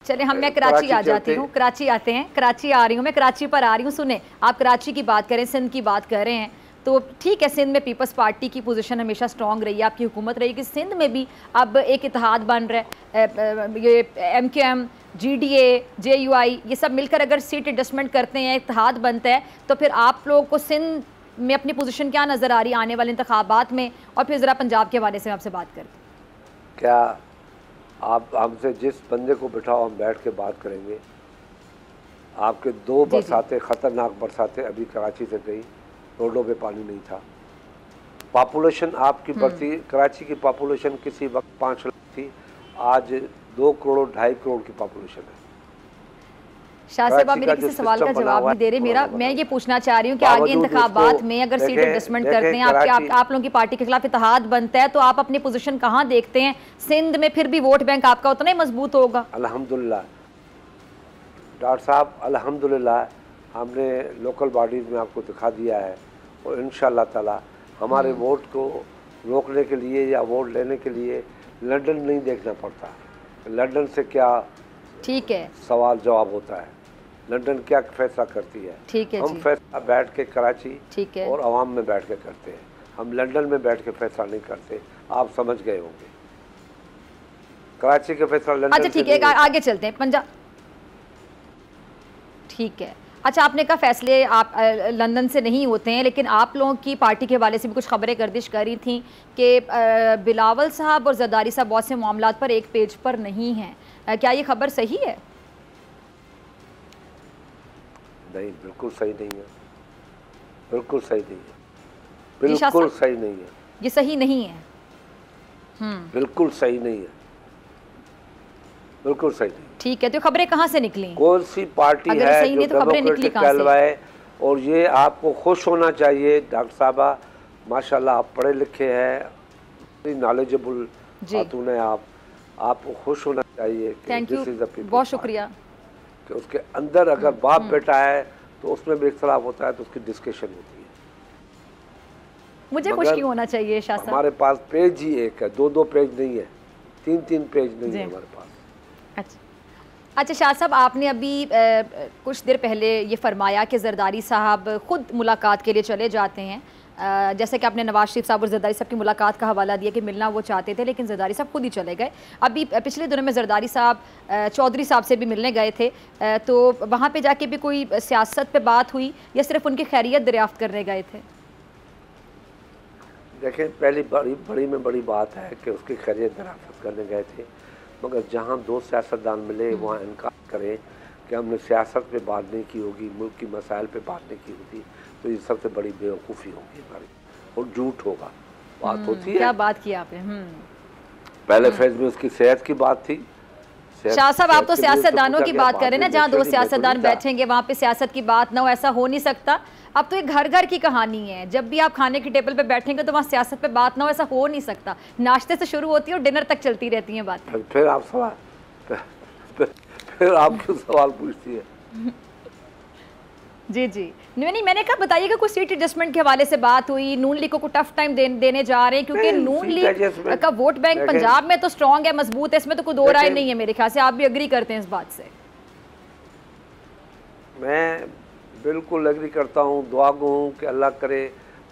चले मैं कराची आ जाती हूँ, कराची आते हैं, कराची आ रही हूँ मैं, कराची पर आ रही हूँ। सुने, आप कराची की बात करें, सिंध की बात कर रहे हैं, तो ठीक है, सिंध में पीपल्स पार्टी की पोजीशन हमेशा स्ट्रांग रही है, आपकी हुकूमत रही कि सिंध में भी अब एक इत्तेहाद बन रहा है, ये MQM, GDA, JUI, ये सब मिलकर अगर सीट एडजस्टमेंट करते हैं, इत्तेहाद बनता है, तो फिर आप लोगों को सिंध में अपनी पोजीशन क्या नज़र आ रही है आने वाले इंतखाबात में? और फिर ज़रा पंजाब के हवाले से आपसे बात करते हैं। क्या आप हमसे जिस बंदे को बिठाओ हम बैठ के बात करेंगे। आपके 2 बरसातें, ख़तरनाक बरसातें अभी कराची से गई, रोडों पे पानी नहीं था। पॉपुलेशन आपकी बढ़ती, कराची की पॉपुलेशन किसी वक्त 5 लाख थी, आज 2 करोड़ 2.5 करोड़ की पॉपुलेशन है। शाह साहब, आप मेरे किसी सवाल का जवाब नहीं दे रहे। मैं ये पूछना चाह रही हूँ कि आगे इंतखाबात में अगर सीट एडजस्टमेंट करते हैं, आप लोगों की पार्टी के खिलाफ इत्तेहाद बनता है, तो आप अपनी पोजीशन कहाँ देखते हैं? सिंध में फिर भी वोट बैंक आपका उतना ही मजबूत होगा? अल्हम्दुलिल्लाह डॉक्टर साहब, अल्हम्दुलिल्लाह हमने लोकल बॉडीज़ में आपको दिखा दिया है, और इंशाअल्लाह ताला हमारे वोट को रोकने के लिए या वोट लेने के लिए लंदन नहीं देखना पड़ता। लंदन से क्या ठीक है सवाल जवाब होता है, लंदन क्या फैसला करती है। ठीक है, हम फैसला बैठ के कराची ठीक है और आवाम में बैठ के करते हैं, हम लंदन में बैठ के फैसला नहीं करते। आप समझ गए होंगे, कराची का फैसला लंदन। अच्छा ठीक है, आगे चलते हैं पंजाब। ठीक है, अच्छा आपने कहा फैसले आप लंदन से नहीं होते हैं, लेकिन आप लोगों की पार्टी के हवाले से भी कुछ खबरें गर्दिश कर रही थी कि बिलावल साहब और जरदारी साहब बहुत से मामलात पर एक पेज पर नहीं हैं। क्या ये खबर सही है? नहीं, बिल्कुल सही नहीं है, बिल्कुल सही नहीं है, बिल्कुल सही नहीं है, ये सही नहीं है। बिल्कुल सही नहीं है, बिल्कुल सही नहीं। ठीक है, तो खबरें कहाँ से निकली? कौन सी पार्टी है सही नहीं तो खबरें निकली कहाँ से? और ये आपको खुश होना चाहिए डॉक्टर साहबा, माशाल्लाह आप पढ़े लिखे हैं, नॉलेजेबल खातून है आपको खुश होना चाहिए। थैंक यू, बहुत शुक्रिया। कि उसके अंदर अगर बाप बेटा है तो उसमें भी इख्तलाफ होता है, तो उसकी डिस्कशन होती है। मुझे खुश क्यों होना चाहिए शाह साहब? हमारे पास पेज ही एक है, 2 पेज नहीं है, 3 पेज नहीं है हमारे पास। अच्छा शाह साहब, आपने अभी कुछ देर पहले ये फरमाया कि जरदारी साहब खुद मुलाकात के लिए चले जाते हैं, जैसे कि आपने नवाज शरीफ साहब और जरदारी साहब की मुलाकात का हवाला दिया कि मिलना वो चाहते थे, लेकिन जरदारी साहब खुद ही चले गए। अभी पिछले दिनों में जरदारी साहब चौधरी साहब से भी मिलने गए थे, तो वहाँ पे जाके भी कोई सियासत पे बात हुई या सिर्फ उनकी खैरियत दरियाफ्त करने गए थे? देखें, पहली बड़ी बात है कि उसकी खैरियत दरियाफ्त करने गए थे, मगर जहाँ 2 सियासतदान मिले वहाँ इनकार करें कि हमने सियासत पे बात नहीं की होगी, मुल्क की मसाइल पे बात नहीं की होती, तो ये सबसे बड़ी बेवकूफ़ी होगी हमारी, और झूठ होगा। बात होती है। क्या बात की आपने? पहले फेज में उसकी सेहत की बात थी। शाह साहब, आप तो सियासतदानों की बात करें ना, जहाँ 2 सियासतदान बैठेंगे वहाँ पे सियासत की बात ना हो, ऐसा हो नहीं सकता। अब तो ये घर घर की कहानी है, जब भी आप खाने की टेबल पे बैठेंगे तो वहाँ सियासत पे बात ना हो, ऐसा हो नहीं सकता। नाश्ते से शुरू होती है और डिनर तक चलती रहती हैं बातें। फिर आप सवाल फिर आप क्यों सवाल पूछती है? जी जी नहीं, मैंने कहा बताइएगा कुछ सीट एडजस्टमेंट के हवाले से बात हुई, नून लीग को टफ टाइम देने जा रहे हैं, क्योंकि नून लीग का वोट बैंक पंजाब में तो स्ट्रांग है, मजबूत है, इसमें तो कोई दो राय नहीं है मेरे ख्याल से। आप भी एग्री करते हैं इस बात से? मैं बिल्कुल एग्री करता हूँ, दुआ गो हूँ कि अल्लाह करे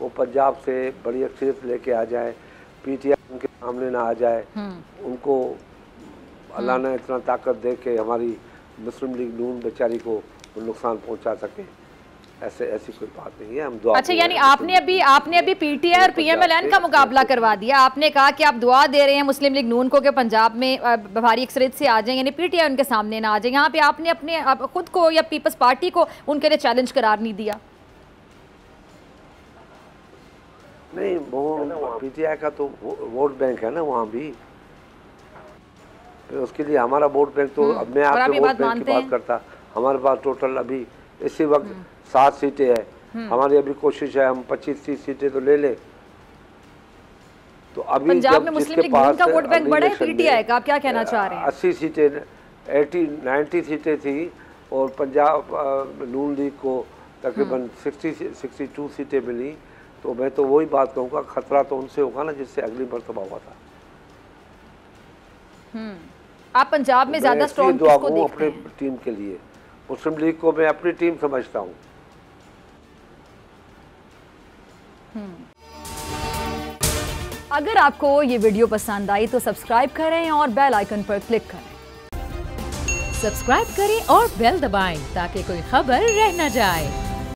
वो पंजाब से बड़ी अक्सरियत लेके आ जाए, PTI उनके सामने ना आ जाए, उनको अल्लाह ने इतना ताकत दे के हमारी मुस्लिम लीग नून बेचारी को नुकसान पहुँचा सके। ऐसी कोई बात नहीं है, हम दुआ। अच्छा, यानी आपने अभी PTI और PMLN का मुकाबला करवा दिया। आपने कहा कि आप दुआ दे रहे हैं मुस्लिम लीग नून को कि पंजाब में भारी अक्सरियत से आ जाए, यानी PTI उनके सामने ना आ जाए। यहाँ पे आपने अपने खुद को या पीपल्स पार्टी को उनके लिए चैलेंज करार नहीं दिया? नहीं, वो PTI का तो वोट बैंक है ना वहाँ भी, तो उसके लिए हमारा वोट बैंक तो अब मैं आपके वोट बैंक की बात करता। हमारे पास टोटल अभी इसी वक्त 7 सीटें हैं। हमारी अभी कोशिश है हम 25-30 सीटें तो ले लें। तो अभी पंजाब में मुस्लिम लीग नून का वोट बैंक बड़ा है PTI का, आप क्या कहना चाह रहे हैं? 80 सीटें 80-90 सीटें थी, और पंजाब नून लीग को तकरीबन 62 सीटें मिली। तो मैं तो वही बात कहूँगा, खतरा तो उनसे होगा ना जिससे अगली मरतबा हुआ था। आप पंजाब में ज्यादा स्ट्रॉन्ग किसको देखते हैं? अपनी टीम के लिए मुस्लिम लीग को मैं अपनी टीम समझता हूँ। अगर आपको ये वीडियो पसंद आई तो सब्सक्राइब करें और बेल आइकन पर क्लिक करें। सब्सक्राइब करें और बेल दबाएं ताकि कोई खबर रह न जाए।